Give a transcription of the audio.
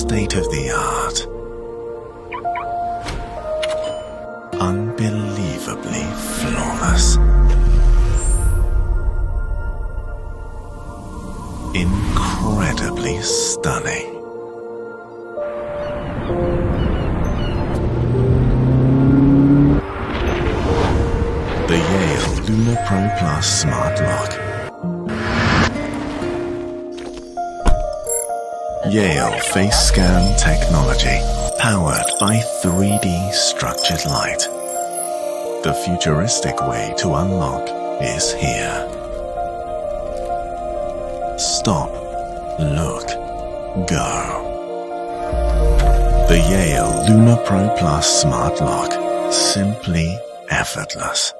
state-of-the-art, unbelievably flawless, incredibly stunning. The Yale Lunar Pro Plus Smart Lock. Yale Face Scan Technology, powered by 3D structured light. The futuristic way to unlock is here. Stop, look, go. The Yale Lunar Pro Plus Smart Lock, simply effortless.